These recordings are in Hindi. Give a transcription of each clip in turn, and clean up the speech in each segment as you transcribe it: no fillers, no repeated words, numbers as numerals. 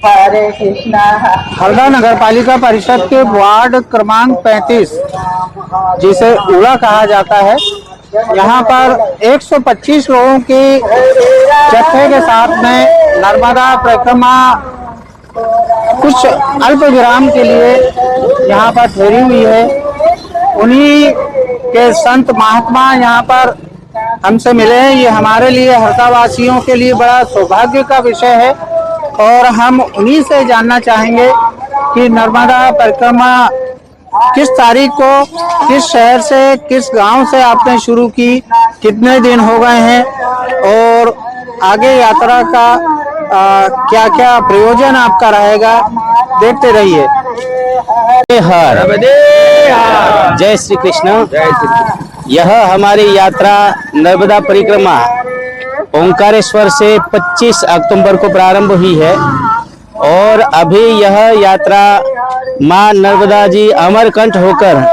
हरे कृष्णा। हरदा नगर पालिका परिषद के वार्ड क्रमांक 35 जिसे उड़ा कहा जाता है, यहाँ पर 125 लोगों की जत्थे के साथ में नर्मदा परिक्रमा कुछ अल्प विराम के लिए यहाँ पर ठहरी हुई है। उन्हीं के संत महात्मा यहाँ पर हमसे मिले हैं। ये हमारे लिए, हरदा वासियों के लिए बड़ा सौभाग्य का विषय है और हम उन्हीं से जानना चाहेंगे कि नर्मदा परिक्रमा किस तारीख को, किस शहर से, किस गांव से आपने शुरू की, कितने दिन हो गए हैं और आगे यात्रा का क्या क्या प्रयोजन आपका रहेगा, देखते रहिए। जय श्री कृष्ण। यह हमारी यात्रा नर्मदा परिक्रमा ओंकारेश्वर से 25 अक्टूबर को प्रारंभ हुई है और अभी यह यात्रा मां नर्मदा जी अमरकंठ होकर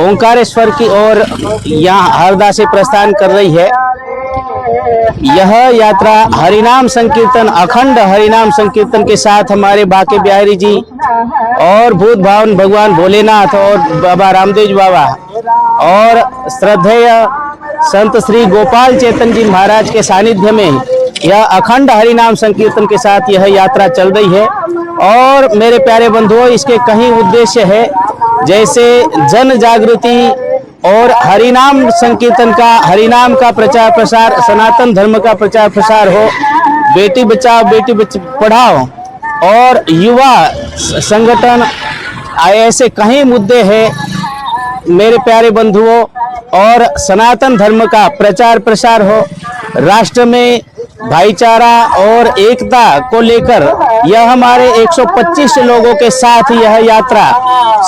ओंकारेश्वर की ओर यहाँ हरदा से प्रस्थान कर रही है। यह यात्रा हरिनाम संकीर्तन, अखंड हरिनाम संकीर्तन के साथ हमारे बाके बिहारी जी और भूत भावन भगवान भोलेनाथ और बाबा रामदेव जी बाबा और श्रद्धेय संत श्री गोपाल चेतन जी महाराज के सानिध्य में यह अखंड हरिनाम संकीर्तन के साथ यह यात्रा चल रही है। और मेरे प्यारे बंधुओं, इसके कई उद्देश्य है, जैसे जन जागृति और हरिनाम संकीर्तन का, हरिनाम का प्रचार प्रसार, सनातन धर्म का प्रचार प्रसार हो, बेटी बचाओ बेटी पढ़ाओ और युवा संगठन, ऐसे कई मुद्दे हैं मेरे प्यारे बंधुओं। और सनातन धर्म का प्रचार प्रसार हो, राष्ट्र में भाईचारा और एकता को लेकर यह हमारे 125 लोगों के साथ यह यात्रा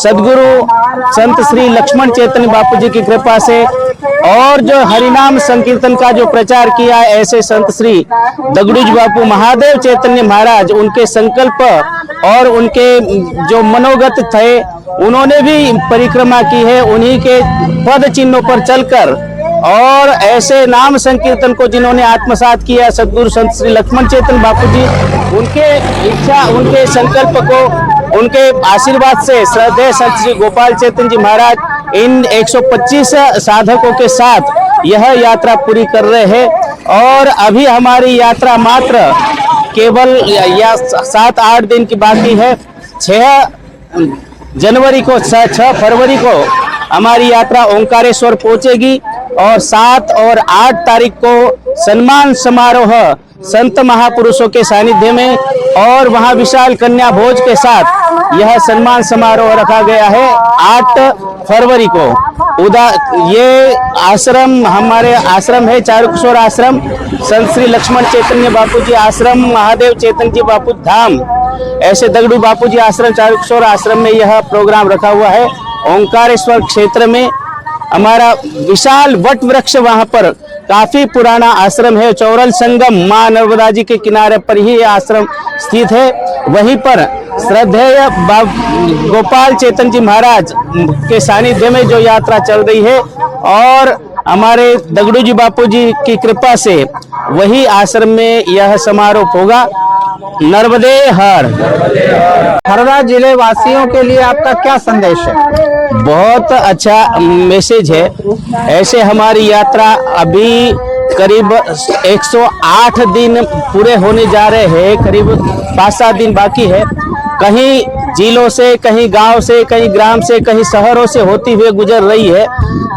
सदगुरु संत श्री लक्ष्मण चैतन्य बापू जी की कृपा से और जो हरिनाम संकीर्तन का जो प्रचार किया, ऐसे संत श्री दगड़ूजी बापू महादेव चैतन्य महाराज, उनके संकल्प और उनके जो मनोगत थे, उन्होंने भी परिक्रमा की है। उन्हीं के पद चिन्हों पर चलकर और ऐसे नाम संकीर्तन को जिन्होंने आत्मसात किया, सदगुरु संत श्री लक्ष्मण चैतन्य बापू जी, उनके इच्छा, उनके संकल्प को, उनके आशीर्वाद से श्रद्धेय संत श्री गोपाल चेतन जी महाराज इन 125 साधकों के साथ यह यात्रा पूरी कर रहे हैं। और अभी हमारी यात्रा मात्र केवल 7-8 दिन की बाकी है। 6 जनवरी को, 6 फरवरी को हमारी यात्रा ओंकारेश्वर पहुंचेगी और 7 और 8 तारीख को सम्मान समारोह संत महापुरुषों के सानिध्य में और वहां विशाल कन्या भोज के साथ यह सम्मान समारोह रखा गया है। 8 फरवरी को ये आश्रम, हमारे आश्रम है चारुकिशोर आश्रम, संत श्री लक्ष्मण चैतन्य बापू जी आश्रम, महादेव चैतन्य जी बापू धाम, ऐसे दगड़ू बापू जी आश्रम, चारुकिशोर आश्रम में यह प्रोग्राम रखा हुआ है। ओंकारेश्वर क्षेत्र में हमारा विशाल वट वृक्ष, वहां पर काफी पुराना आश्रम है। चौरल संगम मां नर्मदा जी के किनारे पर ही यह आश्रम स्थित है। वहीं पर श्रद्धेय गोपाल चेतन जी महाराज के सानिध्य में जो यात्रा चल रही है और हमारे दगड़ू जी बापू जी की कृपा से वही आश्रम में यह समारोह होगा। नर्मदे हर। हरदा जिले वासियों के लिए आपका क्या संदेश है? बहुत अच्छा मैसेज है। ऐसे हमारी यात्रा अभी करीब 108 दिन पूरे होने जा रहे हैं, करीब 5-7 दिन बाकी है। कहीं जिलों से, कहीं गांव से, कहीं ग्राम से, कहीं शहरों से होती हुए गुजर रही है।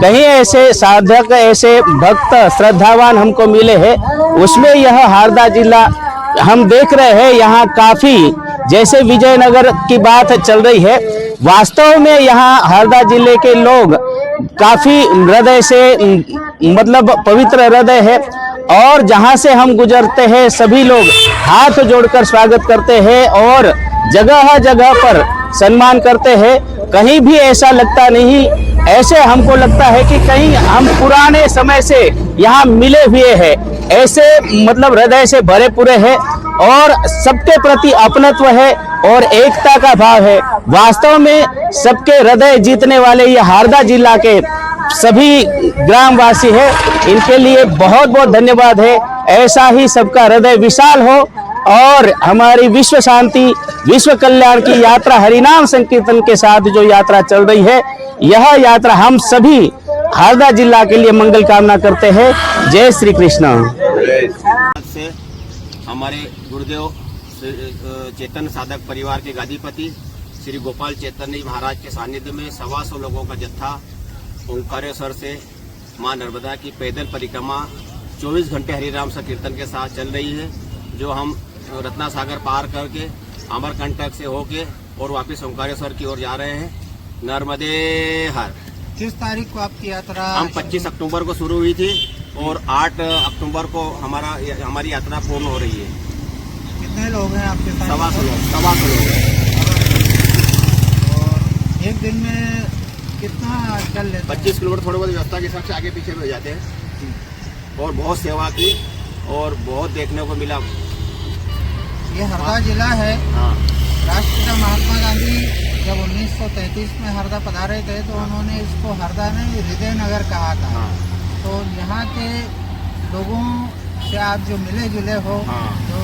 कहीं ऐसे साधक, ऐसे भक्त, श्रद्धावान हमको मिले हैं, उसमें यह हरदा जिला हम देख रहे हैं। यहाँ काफी, जैसे विजयनगर की बात चल रही है, वास्तव में यहाँ हरदा जिले के लोग काफी हृदय से, मतलब पवित्र हृदय है और जहाँ से हम गुजरते हैं सभी लोग हाथ जोड़कर स्वागत करते हैं और जगह जगह पर सम्मान करते हैं। कहीं भी ऐसा लगता नहीं, ऐसे हमको लगता है कि कहीं हम पुराने समय से यहाँ मिले हुए हैं, ऐसे मतलब हृदय से भरे पूरे हैं और सबके प्रति अपनत्व है और एकता का भाव है। वास्तव में सबके हृदय जीतने वाले ये हरदा जिला के सभी ग्रामवासी है, इनके लिए बहुत बहुत धन्यवाद है। ऐसा ही सबका हृदय विशाल हो और हमारी विश्व शांति विश्व कल्याण की यात्रा हरिनाम संकीर्तन के साथ जो यात्रा चल रही है, यह यात्रा हम सभी हरदा जिला के लिए मंगल कामना करते हैं। जय श्री कृष्ण। से हमारे गुरुदेव चेतन साधक परिवार के गादीपति श्री गोपाल चैतन्य जी महाराज के सानिध्य में 125 लोगों का जत्था ओंकारेश्वर से मां नर्मदा की पैदल परिक्रमा 24 घंटे हरिनाम संकीर्तन के साथ चल रही है, जो हम रत्ना सागर पार करके अमरकंटक से होके और वापस ओंकारेश्वर की ओर जा रहे हैं। नर्मदे हर। किस तारीख को आपकी यात्रा? हम 25 अक्टूबर को शुरू हुई थी और 8 अक्टूबर को हमारी यात्रा पूर्ण हो रही है। कितने लोग हैं आपके साथ? 125 लोग हैं। और एक दिन में कितना चल लेते हैं? 25 किलोमीटर थोड़ी बहुत व्यवस्था के हिसाब से आगे पीछे भी हो जाते हैं और बहुत सेवा की और बहुत देखने को मिला। ये हरदा जिला है। हाँ। राष्ट्रपिता महात्मा गांधी जब 1933 में हरदा पधारे थे तो उन्होंने इसको हरदा ने हृदय नगर कहा था। हाँ। तो यहाँ के लोगों से आप जो मिले जुले हो, हाँ। जो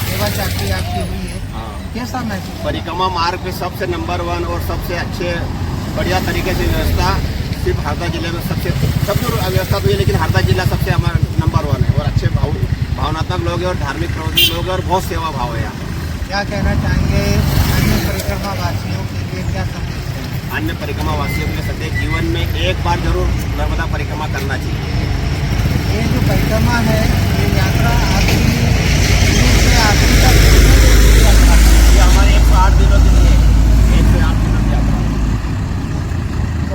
सेवा चाकरी आपकी हुई है, हाँ। कैसा महसूस? परिक्रमा मार्ग पे सबसे नंबर 1 और सबसे अच्छे बढ़िया तरीके से व्यवस्था सिर्फ हरदा जिले में सब व्यवस्था तो है, लेकिन हरदा जिला सबसे हमारा नंबर 1 है और अच्छे भावनात्मक लोग हैं और धार्मिक प्रवृत्ति लोग हैं और बहुत सेवा भाव है यहाँ। क्या कहना चाहेंगे अन्य परिक्रमा वासियों के लिए, क्या संदेश है? अन्य परिक्रमा वासियों के लिए सदैव जीवन में एक बार जरूर नर्मदा परिक्रमा करना चाहिए। ये जो परिक्रमा है, ये यात्रा आपकी शुरू से आखिर तक कितने दिन की यात्रा है? ये हमारे 108 दिनों के लिए 108 दिनों की यात्रा है।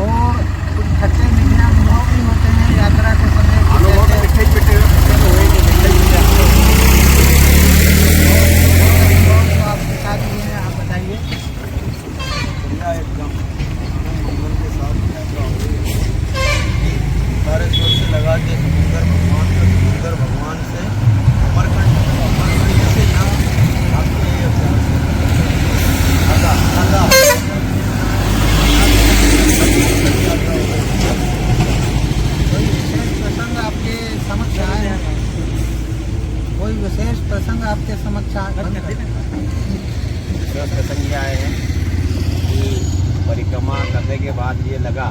और कुछ खट्टे मीठे अनुभव भी होते हैं यात्रा के समय? अनुभव तो मिठे पिटे तो होएंगे, मिठे पिटे तो आपके साथ ये है, आप बताइए। एकदम मंगल के साथ यात्रा हो रही है। ओंकारेश्वर से लगा के समुद्र भगवान से अमरकंटक से यहाँ आपके कोई विशेष प्रसंग आपके समक्ष आए हैं? कोई विशेष प्रसंग आपके समक्ष प्रसंग ये आए हैं कि परिक्रमा करने के बाद ये लगा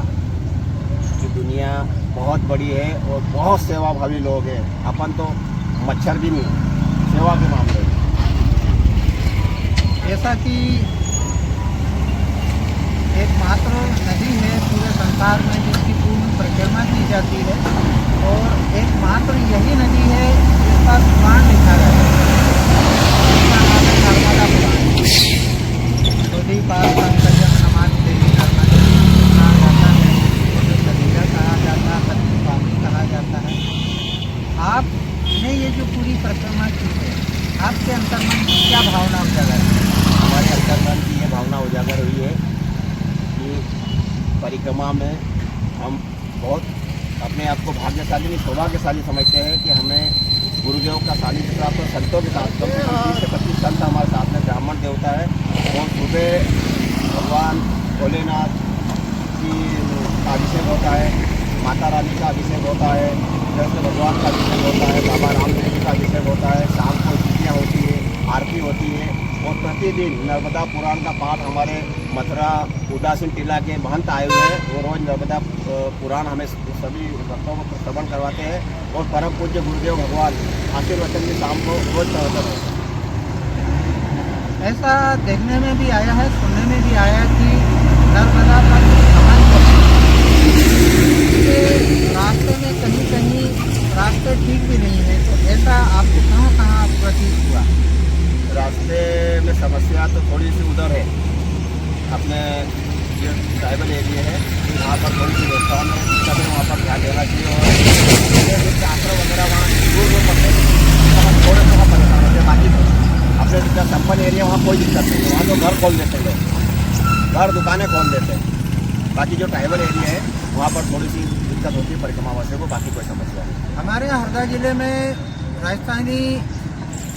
कि दुनिया बहुत बड़ी है और बहुत सेवाभावी लोग हैं। अपन तो मच्छर भी नहीं सेवा के मामले में। जैसा कि एकमात्र नदी है पूरे संसार में जिसकी पूर्ण परिक्रमा की जाती है और एकमात्र यही नदी है जिसका पुराण लिखा गया है, जिसका नाम है नर्मदा पुराण। नदी पार पंकजम नमामि देवी नर्मदे कहा जाता है, उसको सलीला कहा जाता है, पत्नी स्वामी कहा जाता है। आपने ये जो पूरी परिक्रमा की है, आपके अंतर्मन में क्या भावना उजागर है? हमारे अंतर्मन की ये भावना उजागर हुई है कि परिक्रमा में हम बहुत अपने आप को भाग्यशाली नहीं सौभाग्यशाली समझते हैं कि हमें गुरुदेव का सानिध्य प्राप्त और संतों के साथ कम से कम 30 से 25 संत हमारे साथ में ब्राह्मण देवता है और सुबह भगवान भोलेनाथ की अभिषेक होता है, माता रानी का अभिषेक होता है, जैसे भगवान का अभिषेक होता है, बाबा रामदेव जी का अभिषेक होता है, शाम को स्तुतियाँ होती है, आरती होती है और प्रतिदिन नर्मदा पुराण का पाठ हमारे मथुरा उदासीन टीला के महंत आए हुए हैं। वो रोज़ नर्मदा पुराण हमें सभी भक्तों को श्रवण करवाते हैं और परम पूज्य गुरुदेव भगवान आशीर्वचन की शाम को रोज प्रवचन होता है। ऐसा देखने में भी आया है, सुनने में भी आया कि नर्मदा का जो संबंध है रास्ते में कहीं कहीं रास्ते ठीक भी नहीं है, तो ऐसा आपको कहाँ प्रतीत हुआ? रास्ते में समस्या तो थोड़ी सी उधर है, अपने जो ट्राइबल एरिया है वहाँ पर थोड़ी सी व्यवस्था में दिक्कत है, वहाँ पर ध्यान देना चाहिए और छात्र वगैरह वहाँ दूर दूर पड़ते हैं, थोड़े से वहाँ परेशान होते हैं। बाकी अपने जितना संपन्न एरिया वहाँ कोई दिक्कत नहीं है, वहाँ तो घर खोल देते लोग, घर दुकानें खोल देते हैं। बाकी जो ट्राइबल एरिया है वहाँ पर थोड़ी सी दिक्कत होती है परिक्रमा वासियों को, बाकी कोई समस्या नहीं। हमारे हरदा जिले में राजस्थानी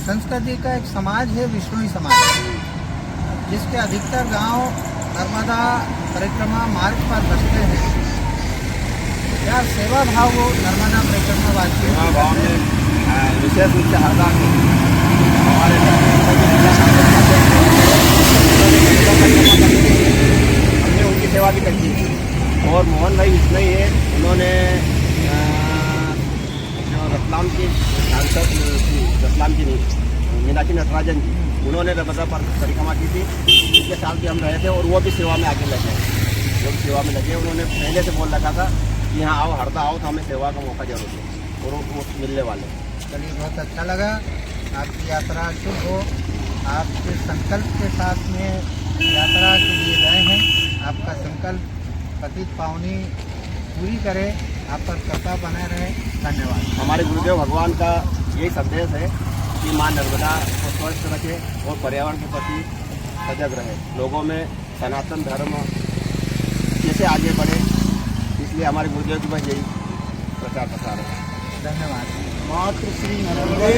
संस्कृति का एक समाज है, विष्णुई समाज, जिसके अधिकतर गांव नर्मदा परिक्रमा मार्ग पर बसते हैं। क्या सेवा भाव हो नर्मदा परिक्रमा वासियों गाँव में विशेष रूप से हरदा हमारे हमने उनकी सेवा भी करी थी। और मोहन भाई इसमें ही है, उन्होंने जो रतलाम की सांसद रतलाम की नहीं, मीनाक्षी नटराजन जी, उन्होंने नर्मदा परिक्रमा की थी। पिछले साल भी हम रहे थे और वो भी सेवा में आगे लगे, जो भी सेवा में लगे। उन्होंने पहले से बोल रखा था कि यहाँ आओ, हरदा आओ तो हमें सेवा का मौका जरूर दो, और वो मिलने वाले। चलिए, बहुत अच्छा लगा। आपकी यात्रा शुभ हो। आपके संकल्प के साथ में यात्रा के लिए गए हैं। आपका संकल्प पतित पावनी पूरी करे, आप पर कृपा बना रहे। धन्यवाद। हमारे गुरुदेव भगवान का यही संदेश है कि माँ नर्मदा को स्वस्थ रखे और पर्यावरण के प्रति सजग रहे, लोगों में सनातन धर्म कैसे आगे बढ़े, इसलिए हमारे गुरुदेव की बस यही प्रचार प्रसार है। धन्यवाद। मातृश्री नर्मदे।